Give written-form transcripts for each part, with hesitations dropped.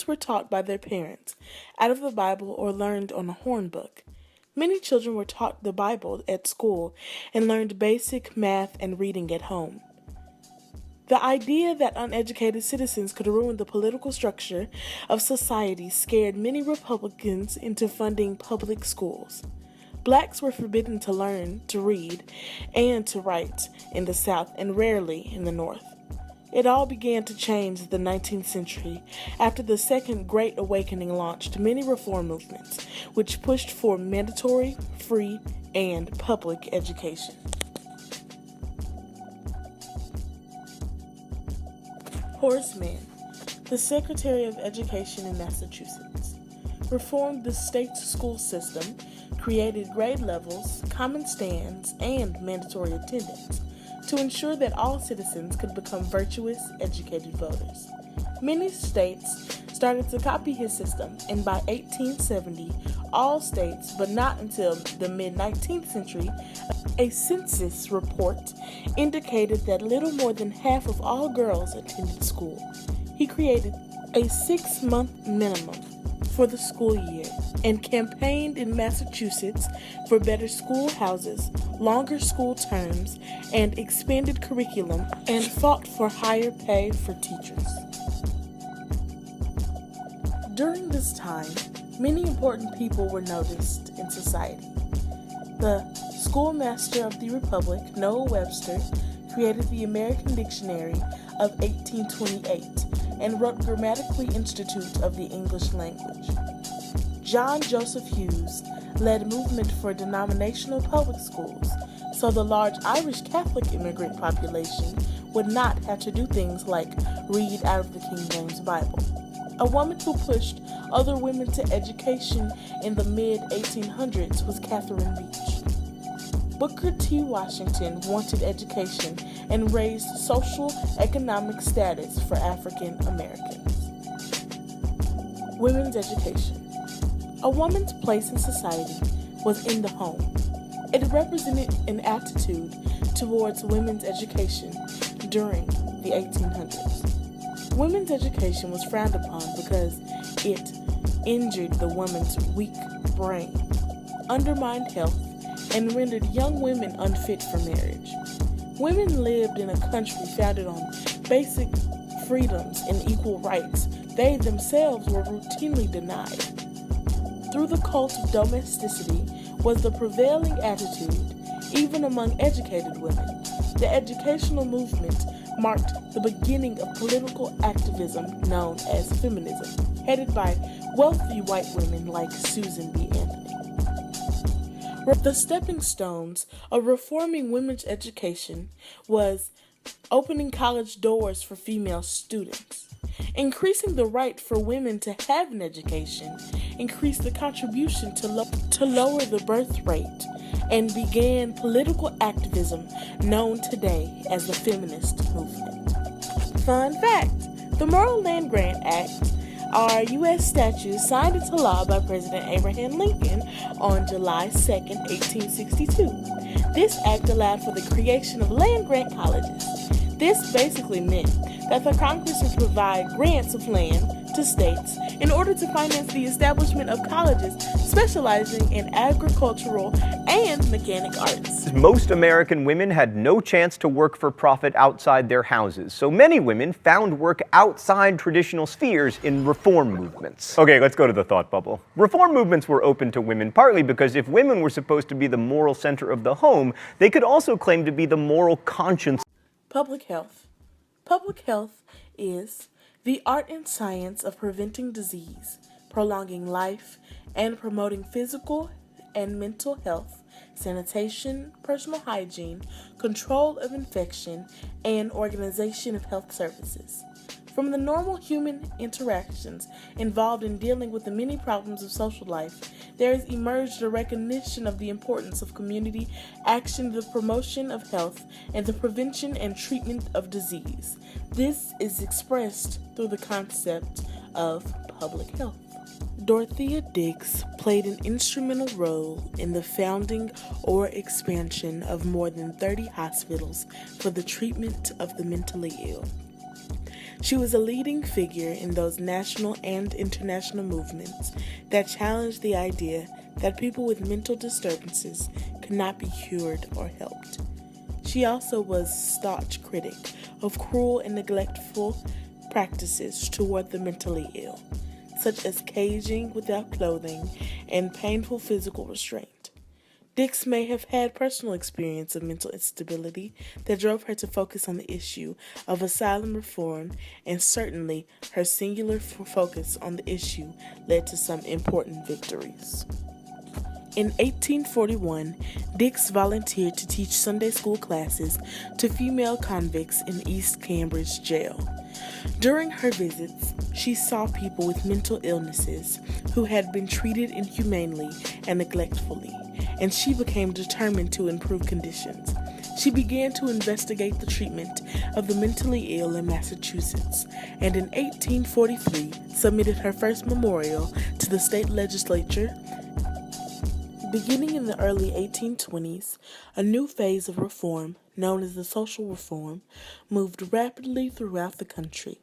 were taught by their parents, out of the Bible or learned on a horn book. Many children were taught the Bible at school and learned basic math and reading at home. The idea that uneducated citizens could ruin the political structure of society scared many Republicans into funding public schools. Blacks were forbidden to learn to read and to write in the South and rarely in the North. It all began to change in the 19th century after the Second Great Awakening launched many reform movements, which pushed for mandatory, free, and public education. Horace Mann, the Secretary of Education in Massachusetts, reformed the state school system, created grade levels, common stands, and mandatory attendance to ensure that all citizens could become virtuous, educated voters. Many states started to copy his system, and by 1870, all states, but not until the mid-19th century, a census report indicated that little more than half of all girls attended school. He created a 6-month minimum for the school year and campaigned in Massachusetts for better schoolhouses, longer school terms, and expanded curriculum, and fought for higher pay for teachers. During this time, many important people were noticed in society. The schoolmaster of the Republic, Noah Webster, created the American Dictionary of 1828 and wrote Grammatically Institute of the English Language. John Joseph Hughes led a movement for denominational public schools, so the large Irish Catholic immigrant population would not have to do things like read out of the King James Bible. A woman who pushed other women to education in the mid-1800s was Catherine Beach. Booker T. Washington wanted education and raised social economic status for African Americans. Women's education. A woman's place in society was in the home. It represented an attitude towards women's education during the 1800s. Women's education was frowned upon because it injured the woman's weak brain, undermined health, and rendered young women unfit for marriage. Women lived in a country founded on basic freedoms and equal rights they themselves were routinely denied. Through the cult of domesticity was the prevailing attitude, even among educated women. The educational movement marked the beginning of political activism known as feminism, headed by wealthy white women like Susan B. Anthony. The stepping stones of reforming women's education was opening college doors for female students, increasing the right for women to have an education, increased the contribution to lower the birth rate, and began political activism known today as the feminist movement. Fun fact, the Morrill Land Grant Act are U.S. statutes signed into law by President Abraham Lincoln on July 2, 1862. This act allowed for the creation of land-grant colleges. This basically meant that the Congress would provide grants of land to states in order to finance the establishment of colleges specializing in agricultural and mechanic arts. Most American women had no chance to work for profit outside their houses, so many women found work outside traditional spheres in reform movements. Okay, let's go to the thought bubble. Reform movements were open to women partly because if women were supposed to be the moral center of the home, they could also claim to be the moral conscience. Public health. Public health is the art and science of preventing disease, prolonging life, and promoting physical and mental health, sanitation, personal hygiene, control of infection, and organization of health services. From the normal human interactions involved in dealing with the many problems of social life, there has emerged a recognition of the importance of community action, the promotion of health, and the prevention and treatment of disease. This is expressed through the concept of public health. Dorothea Dix played an instrumental role in the founding or expansion of more than 30 hospitals for the treatment of the mentally ill. She was a leading figure in those national and international movements that challenged the idea that people with mental disturbances could not be cured or helped. She also was a staunch critic of cruel and neglectful practices toward the mentally ill, such as caging without clothing and painful physical restraint. Dix may have had personal experience of mental instability that drove her to focus on the issue of asylum reform, and certainly her singular focus on the issue led to some important victories. In 1841, Dix volunteered to teach Sunday school classes to female convicts in East Cambridge Jail. During her visits, she saw people with mental illnesses who had been treated inhumanely and neglectfully, and she became determined to improve conditions. She began to investigate the treatment of the mentally ill in Massachusetts, and in 1843 submitted her first memorial to the state legislature. Beginning in the early 1820s, a new phase of reform, known as the social reform, moved rapidly throughout the country.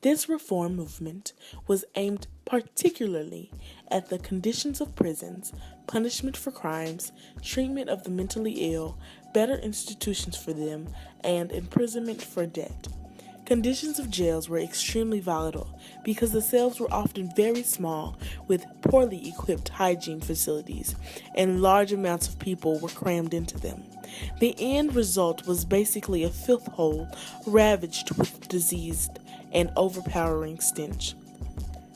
This reform movement was aimed particularly at the conditions of prisons, punishment for crimes, treatment of the mentally ill, better institutions for them, and imprisonment for debt. Conditions of jails were extremely volatile because the cells were often very small with poorly equipped hygiene facilities, and large amounts of people were crammed into them. The end result was basically a filth hole ravaged with diseased and overpowering stench.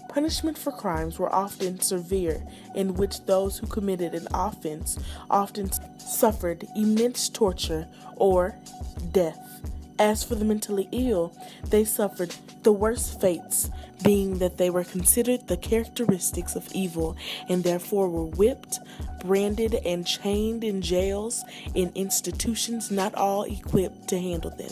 Punishment for crimes were often severe, in which those who committed an offense often suffered immense torture or death. As for the mentally ill, they suffered the worst fates, being that they were considered the characteristics of evil and therefore were whipped, branded, and chained in jails in institutions not all equipped to handle them.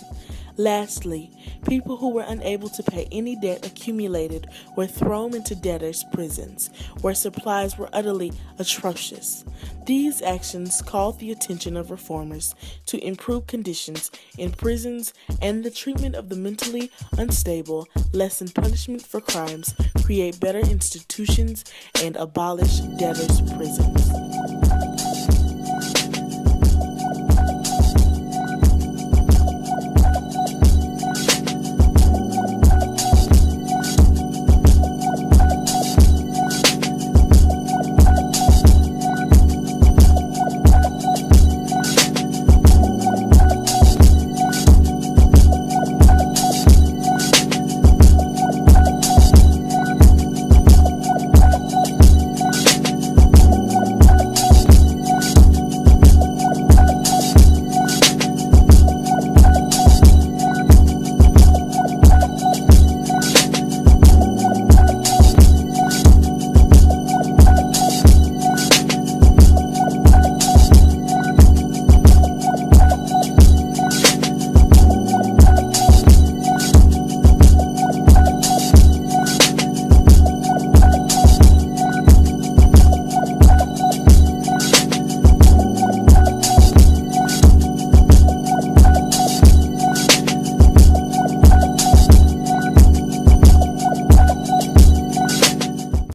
Lastly, people who were unable to pay any debt accumulated were thrown into debtors' prisons, where supplies were utterly atrocious. These actions called the attention of reformers to improve conditions in prisons and the treatment of the mentally unstable, lessen punishment for crimes, create better institutions, and abolish debtors' prisons.